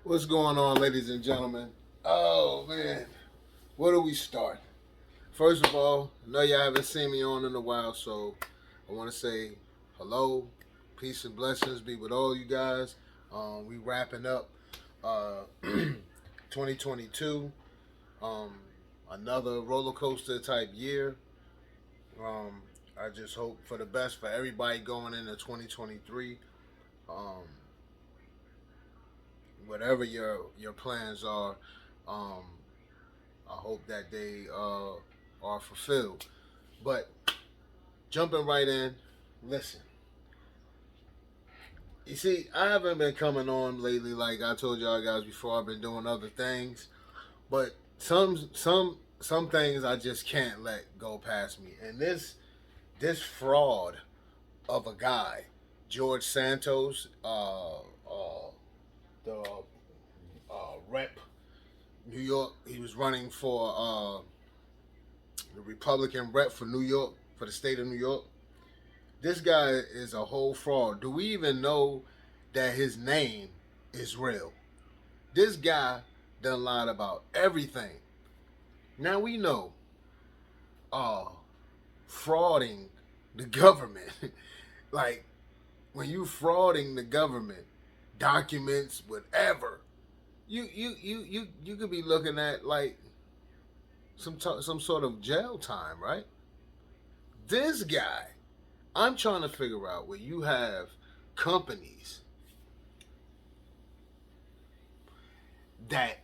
What's going on, ladies and gentlemen? Oh man, where do we start? First of all, I know y'all haven't seen me on in a while, so I want to say hello, peace and blessings be with all you guys. We wrapping up 2022, um, another roller coaster type year. I just hope for the best for everybody going into 2023. Um, whatever your plans are, um, I hope that they are fulfilled. But jumping right in, listen. You see, I haven't been coming on lately, like I told y'all guys before. I've been doing other things, but some things I just can't let go past me. And this fraud of a guy, George Santos, the rep New York. He was running for the Republican rep for New York, for the state of New York. This guy is a whole fraud. Do we even know that his name is real? This guy done lied about everything. Now we know, uh, frauding the government, like when you frauding the government, documents, whatever, you could be looking at like some sort of jail time, right? This guy, I'm trying to figure out where you have companies that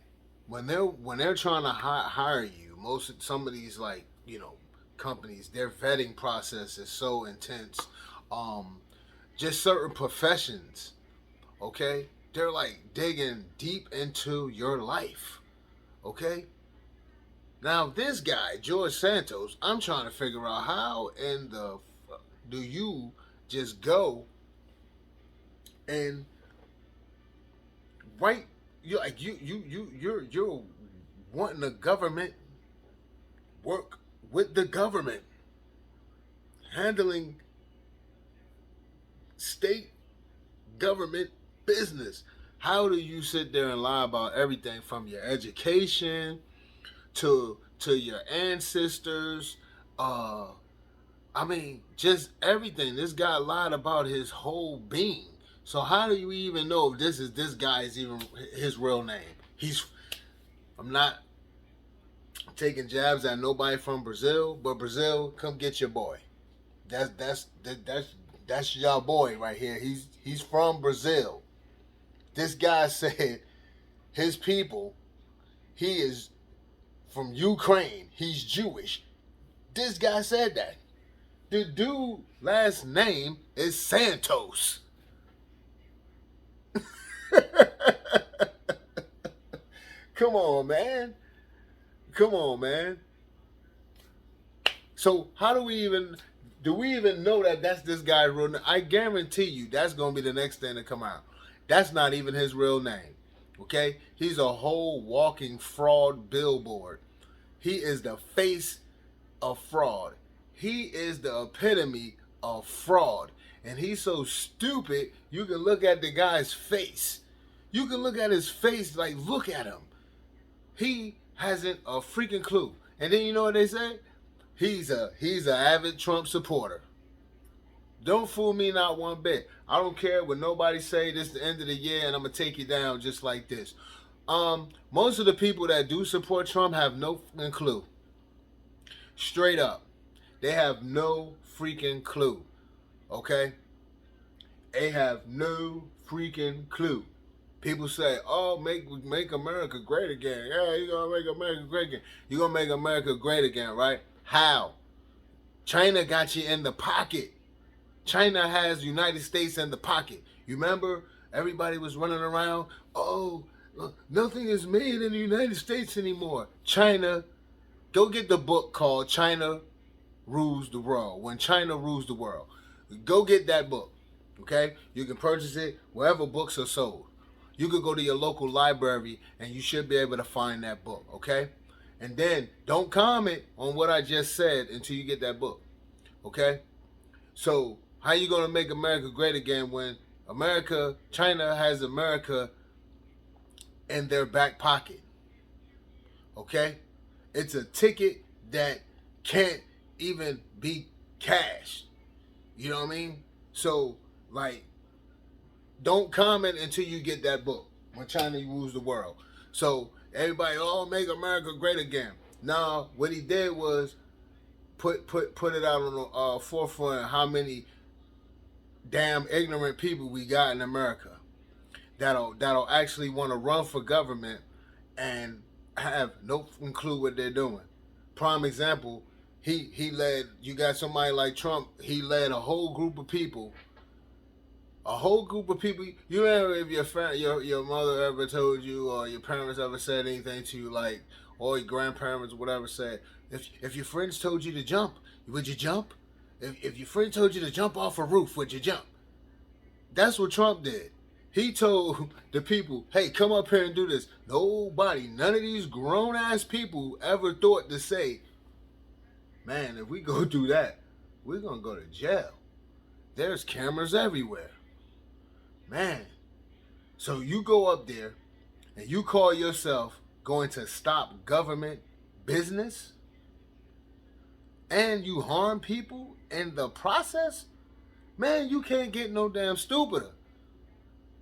when they're trying to hire you, some of these like companies, their vetting process is so intense. Um, just certain professions, okay, they're like digging deep into your life, okay. Now this guy George Santos, I'm trying to figure out how in the do you just go and write you like you're wanting the government work with the government handling state government business. How do you sit there and lie about everything from your education to your ancestors? Uh, I mean, just everything. This guy lied about his whole being. So how do you even know if this guy is even his real name? He's. I'm not taking jabs at nobody from Brazil, but Brazil, come get your boy. That's your boy right here. He's from Brazil. This guy said his people. He is from Ukraine. He's Jewish. This guy said that. The dude last name is Santos. Come on, man. Come on, man. So how do we even know that that's this guy's real name? I guarantee you that's gonna be the next thing to come out. That's not even his real name. Okay? He's a whole walking fraud billboard. He is the face of fraud. He is the epitome of fraud. And he's so stupid, you can look at the guy's face. You can look at his face, like, look at him. He hasn't a freaking clue. And then you know what they say? He's a avid Trump supporter. Don't fool me not one bit. I don't care what nobody say. This is the end of the year, and I'm gonna take you down just like this. Most of the people that do support Trump have no freaking clue. Straight up, they have no freaking clue. Okay, they have no freaking clue. People say, "Oh, make America great again." Yeah, you're gonna make America great again. You're gonna make America great again, right? How? China got you in the pocket. China has the United States in the pocket. You remember everybody was running around, oh, nothing is made in the United States anymore. China, go get the book called China Rules the World. When China Rules the World. Go get that book. Okay? You can purchase it wherever books are sold. You could go to your local library and you should be able to find that book. Okay? And then don't comment on what I just said until you get that book. Okay? So how you gonna make America great again when China has America in their back pocket. Okay? It's a ticket that can't even be cashed. You know what I mean? So, like, don't comment until you get that book, When China Rules the World. So, everybody, oh, make America great again. No, what he did was put it out on the forefront of how many damn ignorant people we got in America that'll actually want to run for government and have no clue what they're doing. Prime example, he led. You got somebody like Trump. He led a whole group of people. A whole group of people. You remember if your mother ever told you, or your parents ever said anything to you, like, or your grandparents or whatever said, if your friends told you to jump, would you jump? If your friend told you to jump off a roof, would you jump? That's what Trump did. He told the people, hey, come up here and do this. Nobody, none of these grown ass people ever thought to say, man, if we go do that, we're going to go to jail. There's cameras everywhere. Man. So you go up there and you call yourself going to stop government business and you harm people in the process? Man, you can't get no damn stupider.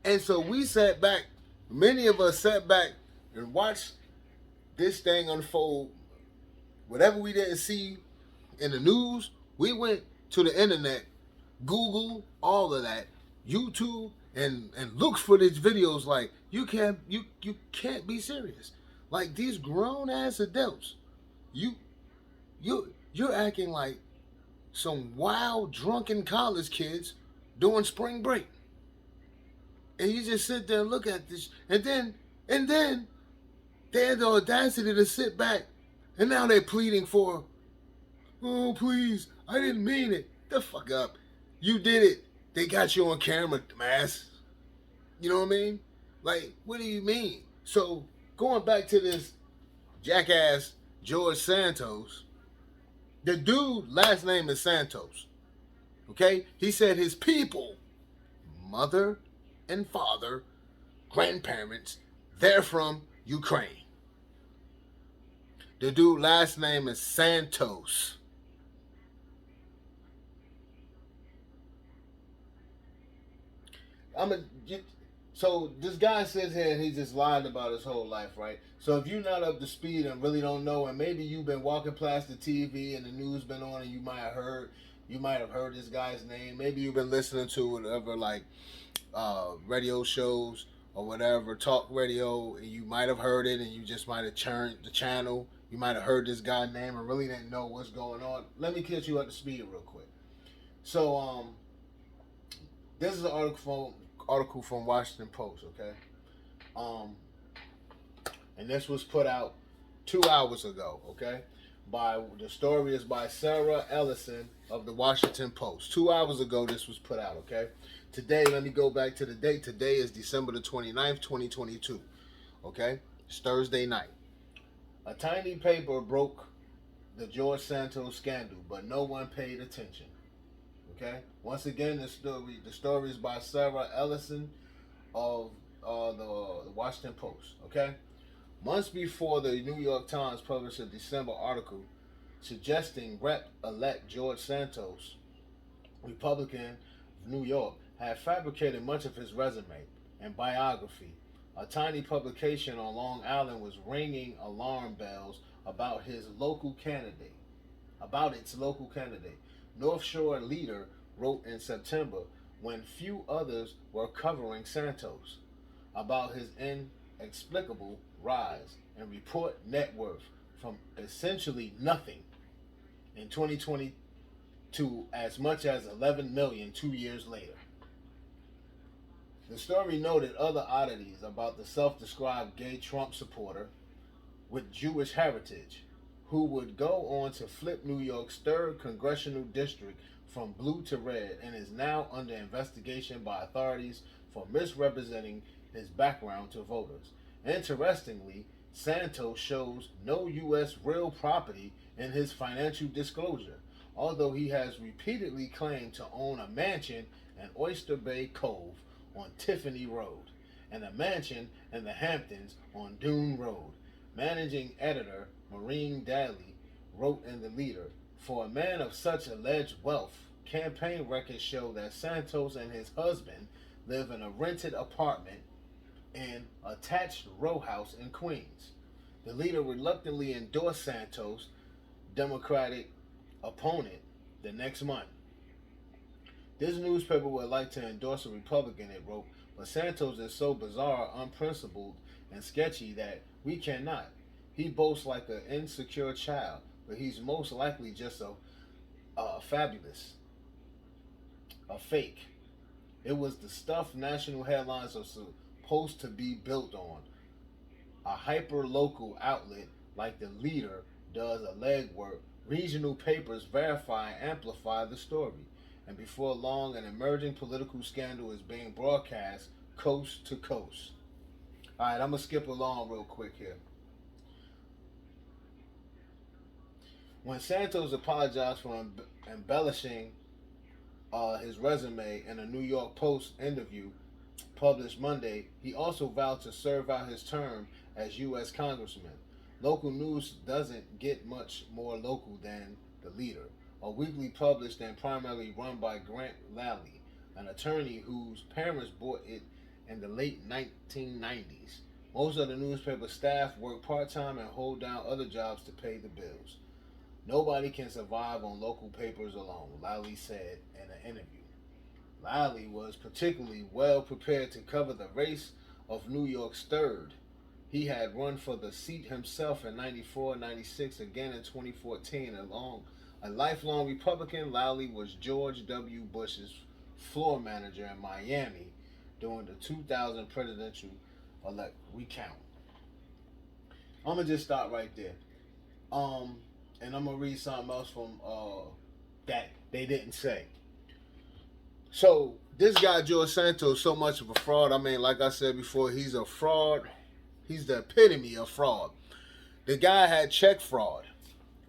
And so we sat back, many of us sat back and watched this thing unfold. Whatever we didn't see in the news, we went to the internet, Google, all of that, YouTube, and look for these videos. Like, you can't be serious. Like, these grown ass adults, you're acting like some wild drunken college kids doing spring break. And you just sit there and look at this, and then they had the audacity to sit back, and now they're pleading for, oh please, I didn't mean it. The fuck up. You did it. They got you on camera, dumbass. You know what I mean? Like, what do you mean? So, going back to this jackass George Santos, the dude last name is Santos. Okay? He said his people, mother and father, grandparents, they're from Ukraine. The dude last name is Santos. So this guy sits here and he just lied about his whole life, right? So if you're not up to speed and really don't know, and maybe you've been walking past the TV and the news been on, and you might have heard this guy's name. Maybe you've been listening to whatever, like radio shows or whatever, talk radio, and you might have heard it, and you just might have turned the channel. You might have heard this guy's name and really didn't know what's going on. Let me catch you up to speed real quick. So this is an article from Washington Post, okay? And this was put out 2 hours ago, okay? The story is by Sarah Ellison of the Washington Post. 2 hours ago this was put out, okay? Today, let me go back to the date. Today is December the 29th, 2022, okay? It's Thursday night. A tiny paper broke the George Santos scandal, but no one paid attention. Okay. Once again, the story is by Sarah Ellison of the Washington Post. Okay. Months before the New York Times published a December article suggesting Rep-elect George Santos, Republican of New York, had fabricated much of his resume and biography, a tiny publication on Long Island was ringing alarm bells about its local candidate. North Shore Leader wrote in September, when few others were covering Santos, about his inexplicable rise and report net worth from essentially nothing in 2020 to as much as 11 million 2 years later. The story noted other oddities about the self-described gay Trump supporter with Jewish heritage, who would go on to flip New York's 3rd congressional district from blue to red and is now under investigation by authorities for misrepresenting his background to voters. Interestingly, Santos shows no U.S. real property in his financial disclosure, although he has repeatedly claimed to own a mansion in Oyster Bay Cove on Tiffany Road, and a mansion in the Hamptons on Dune Road. Managing editor Maureen Daly wrote in the Leader, "For a man of such alleged wealth, campaign records show that Santos and his husband live in a rented apartment and attached row house in Queens." The Leader reluctantly endorsed Santos' Democratic opponent the next month. "This newspaper would like to endorse a Republican," it wrote, "but Santos is so bizarre, unprincipled, and sketchy that we cannot. He boasts like an insecure child, but he's most likely just a fabulous, a fake. It was the stuff national headlines are supposed to be built on. A hyper-local outlet like the Leader does a legwork. Regional papers verify and amplify the story. And before long, an emerging political scandal is being broadcast coast to coast." All right, I'm going to skip along real quick here. When Santos apologized for embellishing his resume in a New York Post interview published Monday, he also vowed to serve out his term as U.S. Congressman. Local news doesn't get much more local than the Leader, a weekly published and primarily run by Grant Lally, an attorney whose parents bought it in the late 1990s. Most of the newspaper staff work part-time and hold down other jobs to pay the bills. "Nobody can survive on local papers alone," Lally said in an interview. Lally was particularly well prepared to cover the race of New York's third. He had run for the seat himself in 94, 96, again in 2014. A lifelong Republican, Lally was George W. Bush's floor manager in Miami during the 2000 presidential recount. I'm going to just stop right there. And I'm going to read something else from that they didn't say. So, this guy, George Santos, so much of a fraud. I mean, like I said before, he's a fraud. He's the epitome of fraud. The guy had check fraud.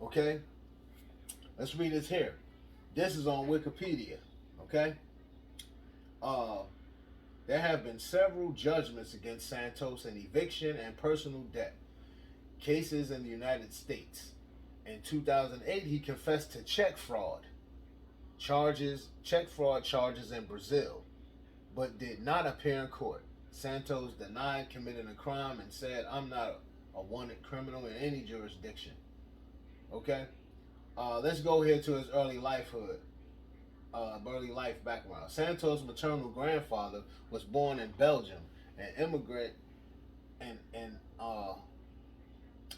Okay? Let's read this here. This is on Wikipedia. Okay? There have been several judgments against Santos in eviction and personal debt cases in the United States. In 2008, he confessed to check fraud charges in Brazil, but did not appear in court. Santos denied committing a crime and said, "I'm not a wanted criminal in any jurisdiction." Okay? Let's go here to his early life background. Santos' maternal grandfather was born in Belgium, an immigrant, and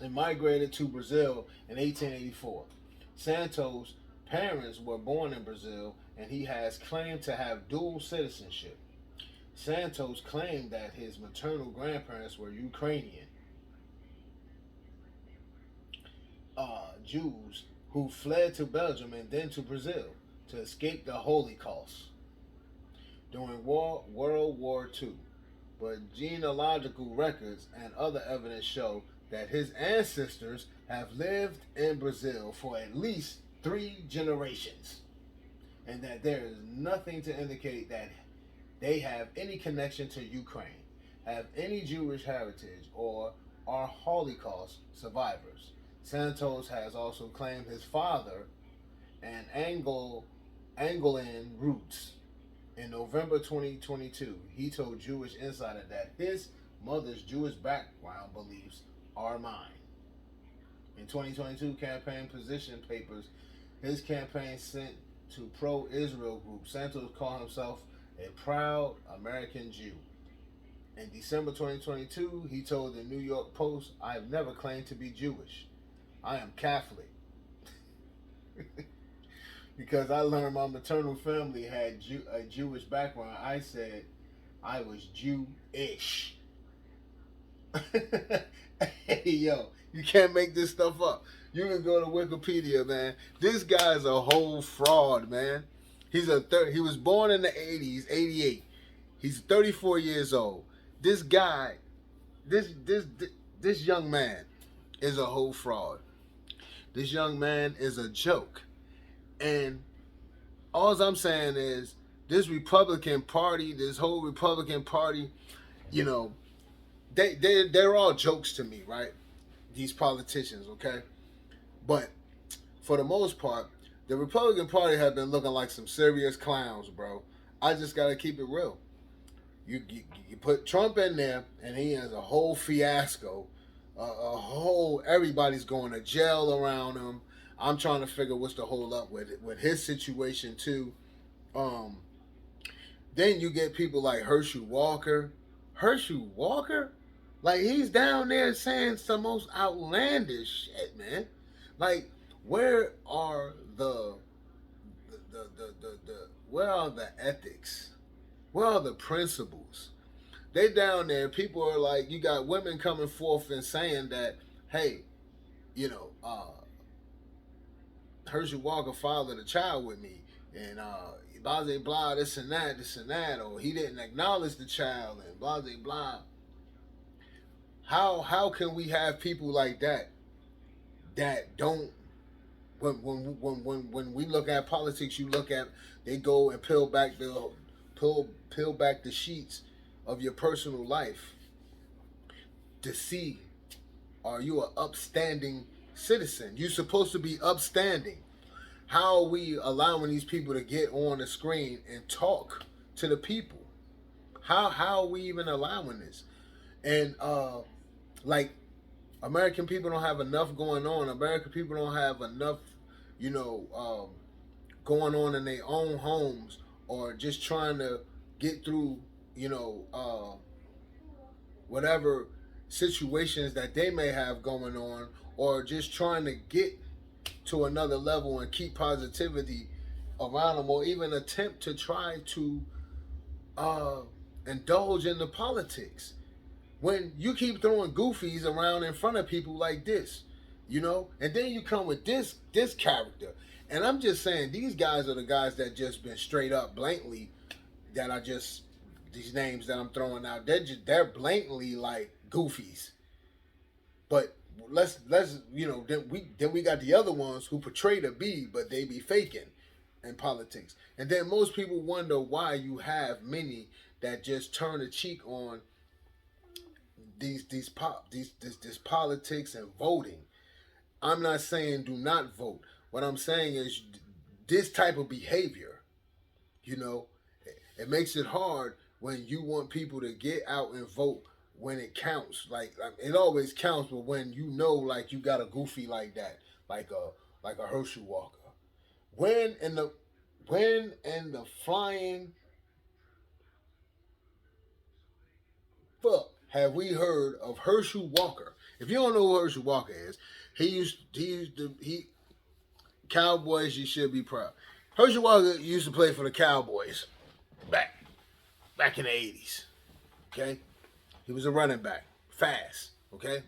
migrated to Brazil in 1884. Santos' parents were born in Brazil, and he has claimed to have dual citizenship. Santos claimed that his maternal grandparents were Ukrainian Jews who fled to Belgium and then to Brazil to escape the Holocaust during World War II. But genealogical records and other evidence show that his ancestors have lived in Brazil for at least 3 generations, and that there is nothing to indicate that they have any connection to Ukraine, have any Jewish heritage, or are Holocaust survivors. Santos has also claimed his father and Angolan roots. In November 2022, he told Jewish Insider that his mother's Jewish background beliefs are mine. In 2022 campaign position papers his campaign sent to pro-Israel groups, Santos called himself a proud American Jew. In December 2022, he told the New York Post, "I have never claimed to be Jewish. I am Catholic." Because I learned my maternal family had a Jewish background, I said I was Jewish. Hey, yo, you can't make this stuff up. You can go to Wikipedia, man. This guy is a whole fraud, man. He was born in the 80s, 88. He's 34 years old. This guy, this young man is a whole fraud. This young man is a joke. And all I'm saying is this whole Republican Party, you know, they're all jokes to me, right? These politicians, okay? But for the most part, the Republican Party have been looking like some serious clowns, bro. I just gotta keep it real. You put Trump in there, and he has a whole fiasco, a whole everybody's going to jail around him. I'm trying to figure what's the hold up with his situation too. Um, then you get people like Herschel Walker. Herschel Walker, like he's down there saying some most outlandish shit, man. Like, where are the where are the ethics? Where are the principles? They down there. People are like, you got women coming forth and saying that, hey, you know, Herschel Walker fathered a child with me, and blah blah blah, this and that, or he didn't acknowledge the child, and blah blah blah. How can we have people like that don't when we look at politics, you look at they go and peel back the sheets of your personal life to see, are you an upstanding citizen? You're supposed to be upstanding. How are we allowing these people to get on the screen and talk to the people? How are we even allowing this? And like, American people don't have enough going on. American people don't have enough, you know, going on in their own homes, or just trying to get through, you know, whatever situations that they may have going on, or just trying to get to another level and keep positivity around them, or even attempt to try to uh, indulge in the politics. When you keep throwing goofies around in front of people like this, you know, and then you come with this character, and I'm just saying these guys are the guys that just been straight up blatantly, that I just, these names that I'm throwing out, they're blatantly like goofies. But let's you know, then we got the other ones who portray to be, but they be faking in politics. And then most people wonder why you have many that just turn a cheek on this politics and voting. I'm not saying do not vote. What I'm saying is this type of behavior, you know, it makes it hard when you want people to get out and vote when it counts. Like, it always counts, but when you know, like, you got a goofy like that, like a Herschel Walker. When in the when in the flying fuck have we heard of Herschel Walker? If you don't know who Herschel Walker is, he Cowboys. You should be proud. Herschel Walker used to play for the Cowboys back back in the '80s. Okay, he was a running back, fast. Okay,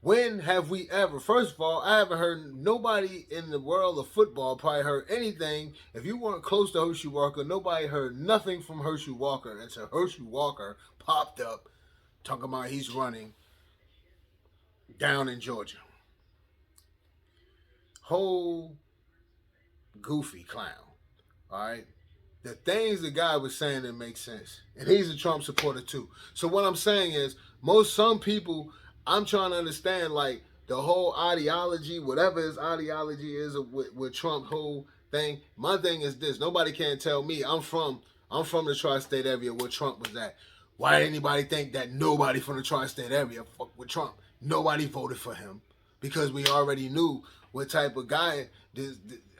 when have we ever? First of all, I haven't heard nobody in the world of football probably heard anything. If you weren't close to Herschel Walker, nobody heard nothing from Herschel Walker until Herschel Walker popped up talking about he's running down in Georgia. Whole goofy clown. All right. The things the guy was saying that make sense. And he's a Trump supporter too. So what I'm saying is, some people, I'm trying to understand, like, the whole ideology, whatever his ideology is with Trump whole thing. My thing is this: nobody can tell me. I'm from the tri-state area where Trump was at. Why did anybody think that nobody from the tri-state area fucked with Trump? Nobody voted for him because we already knew what type of guy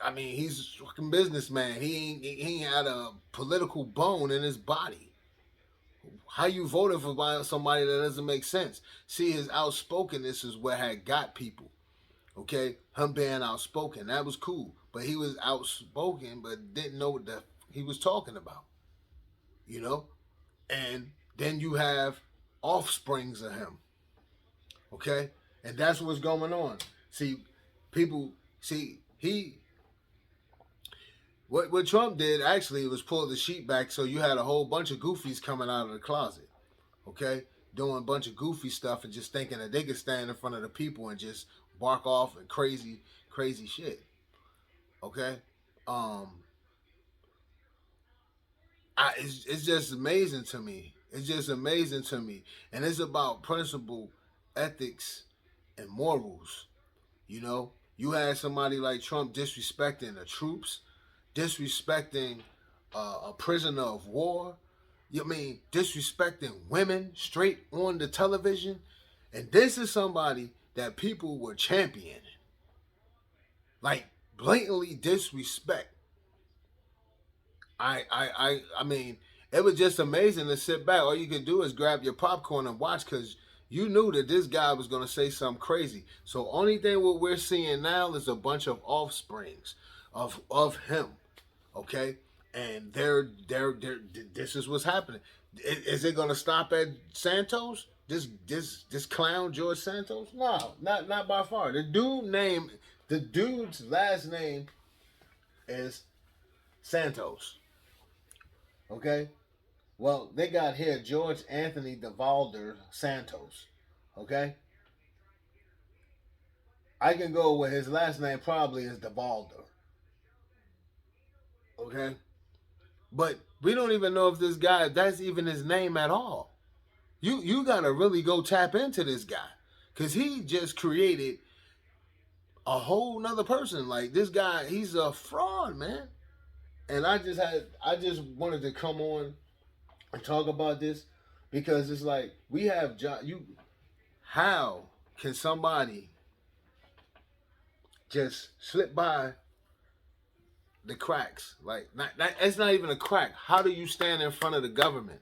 I mean, he's a fucking businessman. He ain't had a political bone in his body. How you voting for somebody that doesn't make sense? See, his outspokenness is what had got people. Okay, him being outspoken, that was cool. But he was outspoken, but didn't know what he was talking about. You know, and then you have offsprings of him. Okay, and that's what's going on. See, people see he what Trump did actually was pull the sheet back, so you had a whole bunch of goofies coming out of the closet, okay, doing a bunch of goofy stuff and just thinking that they could stand in front of the people and just bark off and crazy shit, okay. um it's just amazing to me. It's just amazing to me. And it's about principle, ethics, and morals. You know, you had somebody like Trump disrespecting the troops, disrespecting a prisoner of war. You mean disrespecting women straight on the television? And this is somebody that people were championing. Like blatantly disrespect. I mean, it was just amazing to sit back. All you can do is grab your popcorn and watch because you knew that this guy was going to say something crazy. So only thing what we're seeing now is a bunch of offsprings of him. Okay, and they're this is what's happening. Is it going to stop at Santos? This clown George Santos? No, not by far. The dude's last name is Santos. Okay, well, they got here George Anthony DeValder Santos. Okay? I can go with his last name probably is DeValder. Okay? But we don't even know if this guy, that's even his name at all. You gotta really go tap into this guy. Cause he just created a whole nother person. Like this guy, he's a fraud, man. And I just wanted to come on and talk about this because it's like we have you how can somebody just slip by the cracks? Like, it's not even a crack. How do you stand in front of the government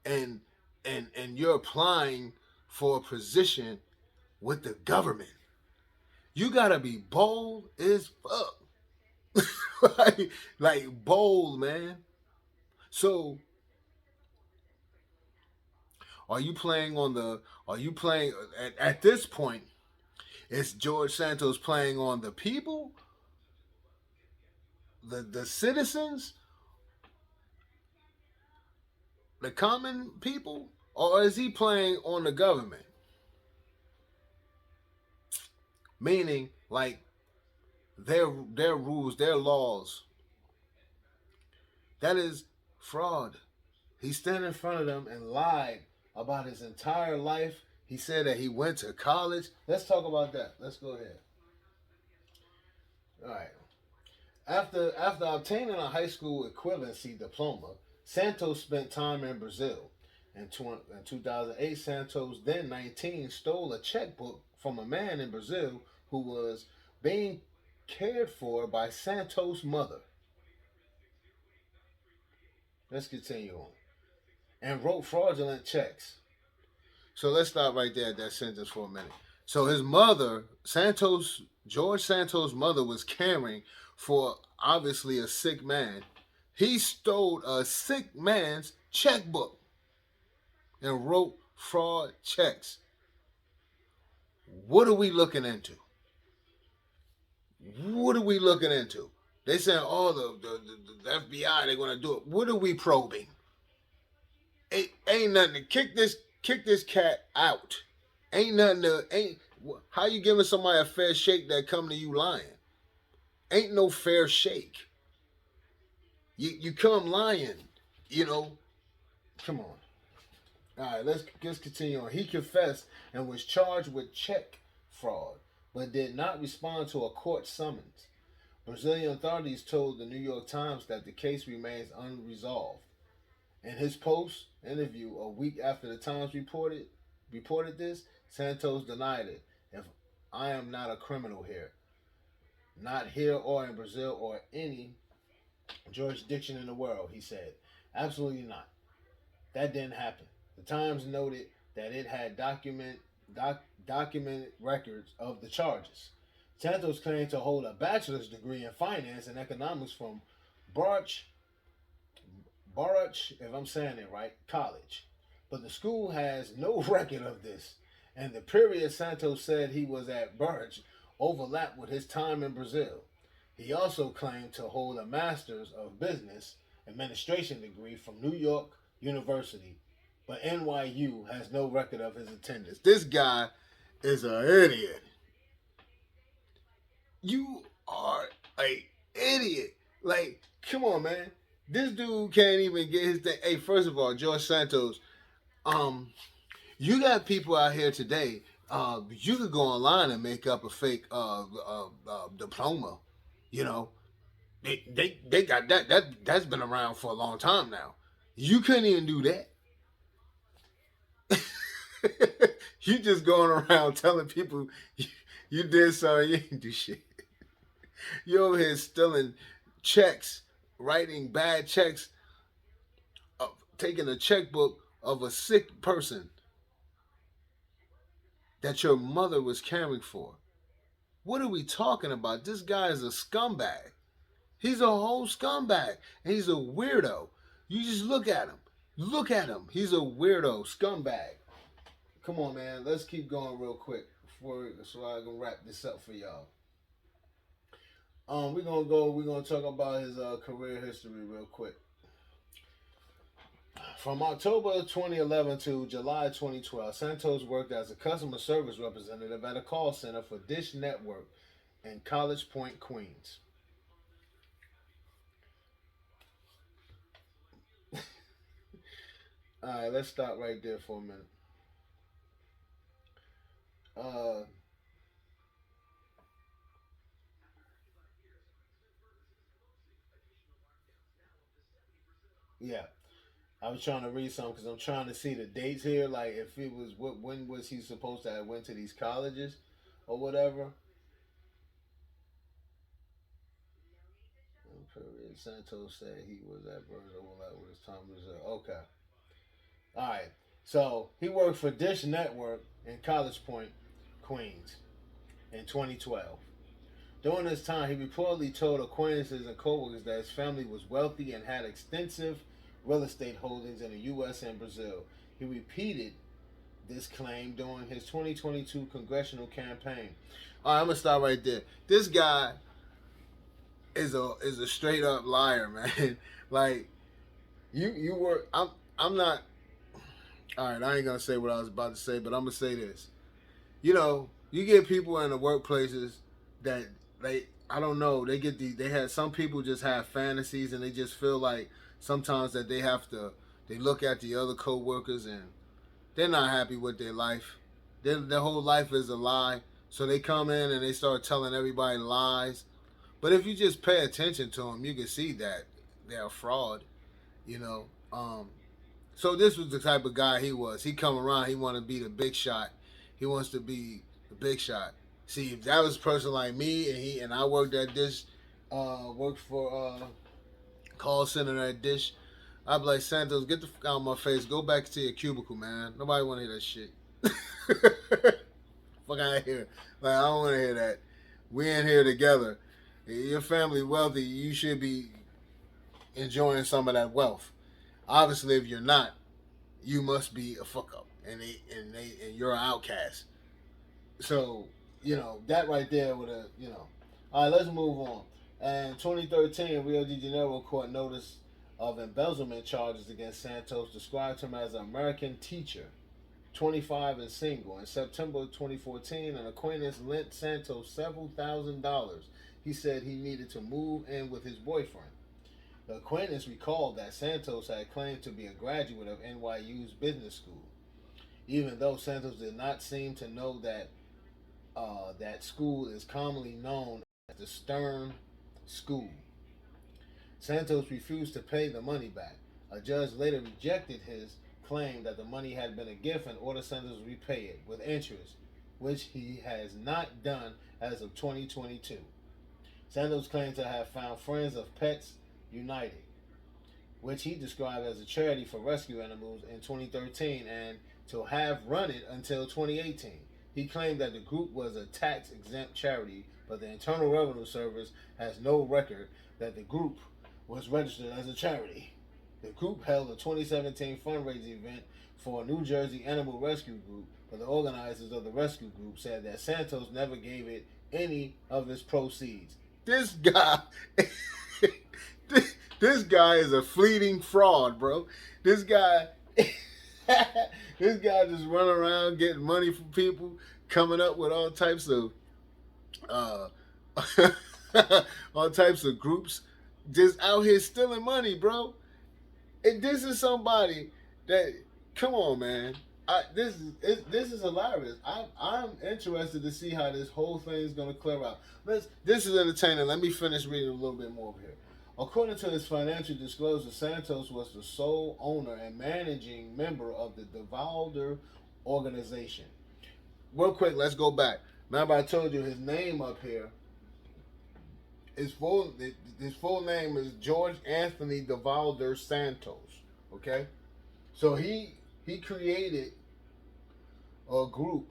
and and you're applying for a position with the government? You gotta be bold as fuck, like bold, man. So, are you playing on the? Are you playing at this point? Is George Santos playing on the people, the citizens, the common people, or is he playing on the government? Meaning, like their rules, their laws. That is fraud. He stood in front of them and lied about his entire life. He said that he went to college. Let's talk about that. Let's go ahead. All right. After obtaining a high school equivalency diploma, Santos spent time in Brazil. In 2008, Santos, then 19, stole a checkbook from a man in Brazil who was being cared for by Santos' mother. Let's continue on. And wrote fraudulent checks. So let's stop right there at that sentence for a minute. So his mother, George Santos' mother was caring for obviously a sick man. He stole a sick man's checkbook and wrote fraud checks. What are we looking into? What are we looking into? They saying, oh, the FBI, they're going to do it. What are we probing? Ain't nothing to kick this cat out. Ain't nothing to, ain't, how you giving somebody a fair shake that come to you lying? Ain't no fair shake. You come lying, you know. Come on. All right, let's continue on. He confessed and was charged with check fraud, but did not respond to a court summons. Brazilian authorities told the New York Times that the case remains unresolved. In his post interview a week after the Times reported this, Santos denied it. If I am not a criminal here, not here or in Brazil or any jurisdiction in the world, he said. Absolutely not. That didn't happen. The Times noted that it had documented records of the charges. Santos claimed to hold a bachelor's degree in finance and economics from Baruch, if I'm saying it right, college. But the school has no record of this. And the period Santos said he was at Baruch overlapped with his time in Brazil. He also claimed to hold a master's of business administration degree from New York University, but NYU has no record of his attendance. This guy is an idiot. You are an idiot. Like, come on, man. This dude can't even get his thing. Hey, first of all, George Santos, um, you got people out here today. You could go online and make up a fake diploma. You know, they got that's been around for a long time now. You couldn't even do that. You just going around telling people you did something, you didn't do shit. You over here stealing checks, writing bad checks, taking a checkbook of a sick person that your mother was caring for. What are we talking about? This guy is a scumbag. He's a whole scumbag. And he's a weirdo. You just look at him. Look at him. He's a weirdo, scumbag. Come on, man. Let's keep going real quick so I can wrap this up for y'all. We're gonna go. We're gonna talk about his career history real quick. From October 2011 to July 2012, Santos worked as a customer service representative at a call center for Dish Network in College Point, Queens. All right, let's stop right there for a minute. Uh, yeah, I was trying to read something because I'm trying to see the dates here. Like, if it was when was he supposed to have went to these colleges or whatever? Santos said he was at Burns Overlap with his time was okay. All right. So he worked for Dish Network in College Point, Queens, in 2012. During this time, he reportedly told acquaintances and coworkers that his family was wealthy and had extensive real estate holdings in the U.S. and Brazil. He repeated this claim during his 2022 congressional campaign. All right, I'm gonna stop right there. This guy is a straight up liar, man. Like you were. I'm not. All right, I ain't gonna say what I was about to say, but I'm gonna say this. You know, you get people in the workplaces that I don't know, they had some people just have fantasies and they just feel like sometimes that they look at the other coworkers and they're not happy with their life. Their whole life is a lie. So they come in and they start telling everybody lies. But if you just pay attention to them, you can see that they're a fraud, you know. So this was the type of guy he was. He come around, he want to be the big shot. He wants to be the big shot. See, if that was a person like me and I worked at Dish, worked for call center at Dish, I'd be like, Santos, get the fuck out of my face. Go back to your cubicle, man. Nobody want to hear that shit. Fuck out of here. Like, I don't want to hear that. We in here together. Your family wealthy. You should be enjoying some of that wealth. Obviously, if you're not, you must be a fuck up, and you're an outcast. So that right there would have All right, let's move on. In 2013, Rio de Janeiro court notice of embezzlement charges against Santos described him as an American teacher, 25 and single. In September 2014, an acquaintance lent Santos several $1,000s. He said he needed to move in with his boyfriend. The acquaintance recalled that Santos had claimed to be a graduate of NYU's business school, even though Santos did not seem to know that that school is commonly known as the Stern School. Santos refused to pay the money back. A judge later rejected his claim that the money had been a gift and ordered Santos to repay it with interest, which he has not done as of 2022. Santos claimed to have found Friends of Pets United, which he described as a charity for rescue animals, in 2013 and to have run it until 2018. He claimed that the group was a tax-exempt charity, but the Internal Revenue Service has no record that the group was registered as a charity. The group held a 2017 fundraising event for a New Jersey animal rescue group, but the organizers of the rescue group said that Santos never gave it any of his proceeds. This guy, this guy is a fleeting fraud, bro. This guy, this guy just running around getting money from people, coming up with all types of, uh, all types of groups just out here stealing money, bro. And this is somebody that, come on, man. This is hilarious. I'm interested to see how this whole thing is going to clear out. This is entertaining. Let me finish reading a little bit more over here. According to his financial disclosure, Santos was the sole owner and managing member of the Devolder organization. Real quick, let's go back. Remember, I told you his name up here. His full name is George Anthony Devolder Santos. Okay, so he created a group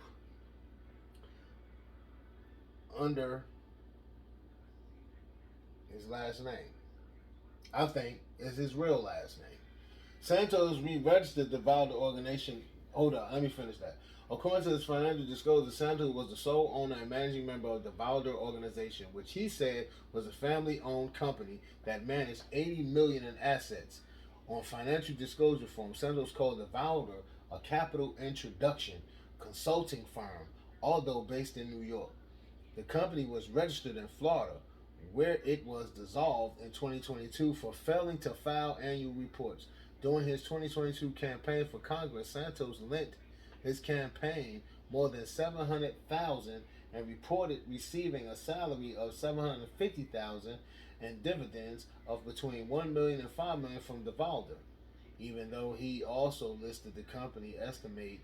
under his last name. I think is his real last name. Santos re-registered the Valder organization. Hold on, let me finish that. According to his financial disclosure, Santos was the sole owner and managing member of the Valder organization, which he said was a family-owned company that managed $80 million in assets. On financial disclosure form, Santos called the Valder a capital introduction consulting firm, although based in New York. The company was registered in Florida, where it was dissolved in 2022 for failing to file annual reports. During his 2022 campaign for Congress, Santos lent his campaign more than $700,000 and reported receiving a salary of $750,000 and dividends of between $1 million and $5 million from Devolder, even though he also listed the company estimate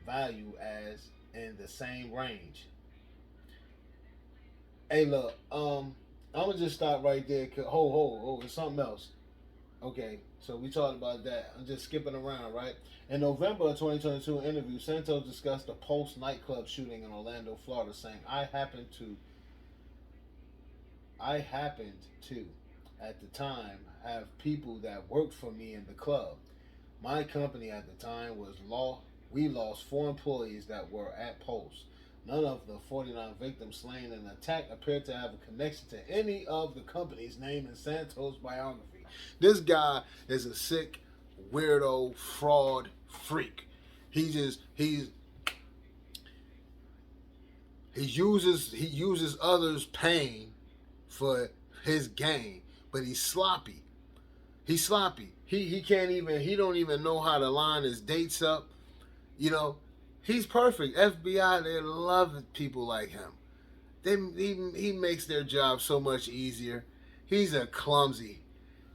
value as in the same range. Hey, look, I'm gonna just stop right there. Hold, it's something else. Okay, so we talked about that. I'm just skipping around, right? In November of 2022 interview, Santos discussed the Pulse nightclub shooting in Orlando, Florida, saying, I happened to, at the time, have people that worked for me in the club. My company at the time was Law. We lost 4 employees that were at Pulse. None of the 49 victims slain in the attack appeared to have a connection to any of the companies named in Santos' biography. This guy is a sick, weirdo, fraud freak. He uses others' pain for his gain, but he's sloppy. He's sloppy. He can't even he don't even know how to line his dates up. You know, he's perfect. FBI, they love people like him. He makes their job so much easier. He's a clumsy,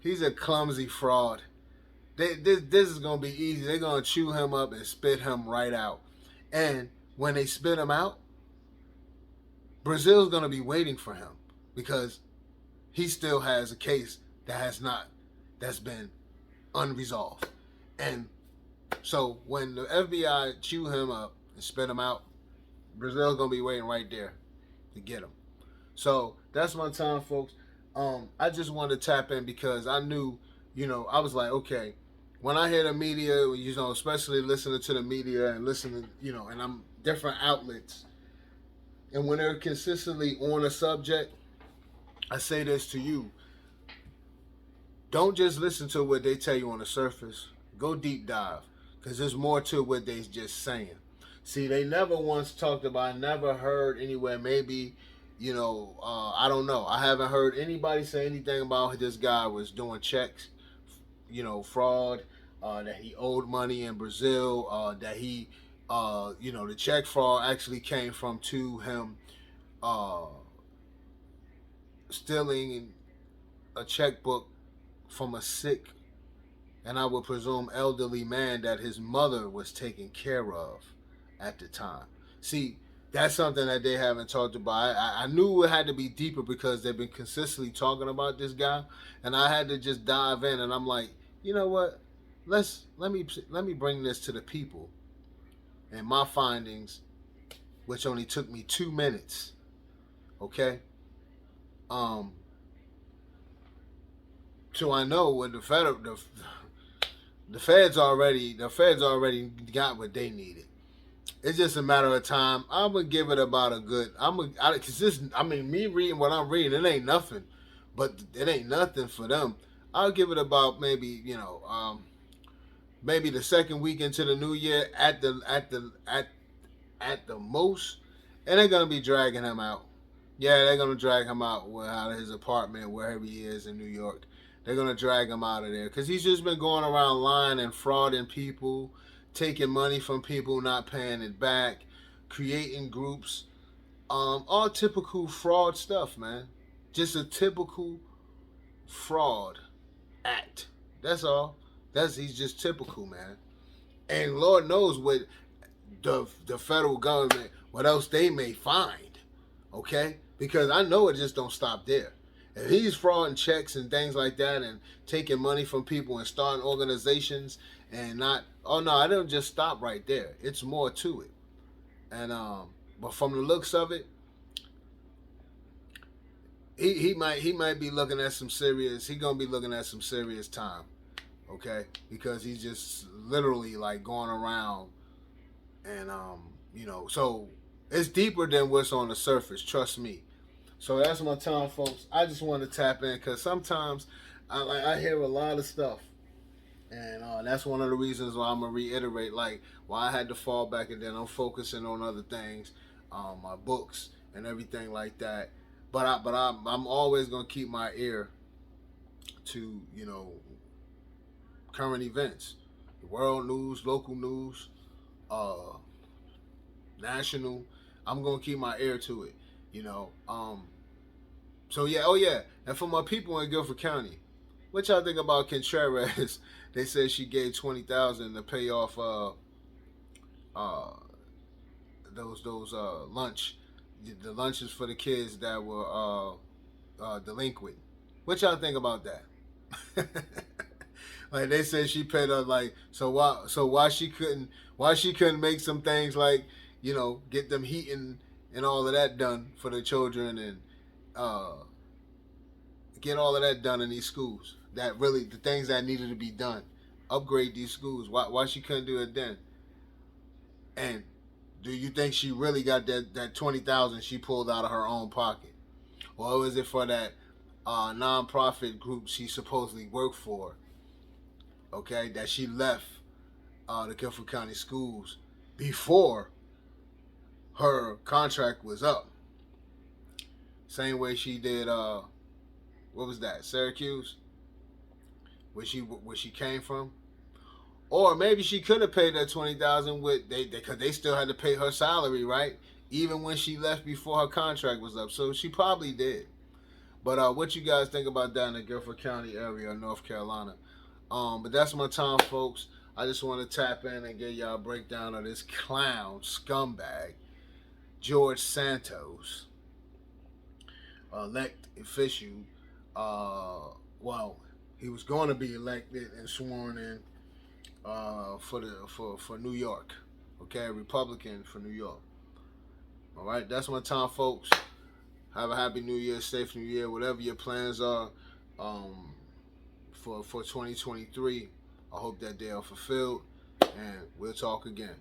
he's a clumsy fraud. This is gonna be easy. They're gonna chew him up and spit him right out. And when they spit him out, Brazil's gonna be waiting for him because he still has a case that's been unresolved. And so when the FBI chew him up and spit him out, Brazil's gonna be waiting right there to get him. So that's my time, folks. I just wanted to tap in because I knew, I was like, okay, when I hear the media, especially listening to the media and listening, and I'm different outlets, and when they're consistently on a subject, I say this to you: don't just listen to what they tell you on the surface. Go deep dive, because there's more to what they're just saying. See, they never once talked about, I never heard anywhere, maybe, I don't know. I haven't heard anybody say anything about this guy was doing checks, fraud, that he owed money in Brazil, that the check fraud actually came from to him uh, stealing a checkbook from a sick, and I would presume elderly man that his mother was taking care of at the time. See, that's something that they haven't talked about. I knew it had to be deeper because they've been consistently talking about this guy, and I had to just dive in. And I'm like, you know what? Let me bring this to the people and my findings, which only took me 2 minutes. Okay. Um. So I know what the feds already got what they needed. It's just a matter of time. I'm gonna give it about a good. Cause this. I mean, me reading what I'm reading, it ain't nothing, but it ain't nothing for them. I'll give it about maybe the second week into the new year at the most, and they're gonna be dragging him out. Yeah, they're gonna drag him out of his apartment wherever he is in New York. They're gonna drag him out of there because he's just been going around lying and frauding people, taking money from people, not paying it back, creating groups, all typical fraud stuff, man. Just a typical fraud act. That's all. He's just typical, man. And Lord knows what the federal government, what else they may find, okay? Because I know it just don't stop there. If he's frauding checks and things like that and taking money from people and starting organizations and not, oh no, I don't just stop right there. It's more to it. And but from the looks of it, he might be looking at some serious. He gonna be looking at some serious time, okay? Because he's just literally like going around and so it's deeper than what's on the surface. Trust me. So that's my time, folks. I just want to tap in because sometimes I hear a lot of stuff, and that's one of the reasons why I'm gonna reiterate like why I had to fall back, and then I'm focusing on other things, my books and everything like that. I'm always gonna keep my ear to current events, world news, local news, uh, national. I'm gonna keep my ear to it. You know. So yeah, oh yeah, and for my people in Guilford County, what y'all think about Contreras? They said she gave 20,000 to pay off uh those lunch, the lunches for the kids that were delinquent. What y'all think about that? Like they said she paid her like why she couldn't make some things like get them heating and all of that done for the children and uh, get all of that done in these schools, that really the things that needed to be done, upgrade these schools. Why she couldn't do it then? And do you think she really got that 20,000 she pulled out of her own pocket, or was it for that nonprofit group she supposedly worked for? Okay, that she left the Guilford County schools before her contract was up. Same way she did. What was that? Syracuse, where she came from. Or maybe she could have paid that 20,000 with because they still had to pay her salary, right? Even when she left before her contract was up. So she probably did. But what you guys think about that in the Guilford County area of North Carolina? But that's my time, folks. I just want to tap in and give y'all a breakdown of this clown scumbag, George Santos, elect official. Well, he was going to be elected and sworn in for New York. Okay, Republican for New York. All right, that's my time, folks. Have a happy New Year, safe New Year, whatever your plans are for 2023. I hope that they are fulfilled, and we'll talk again.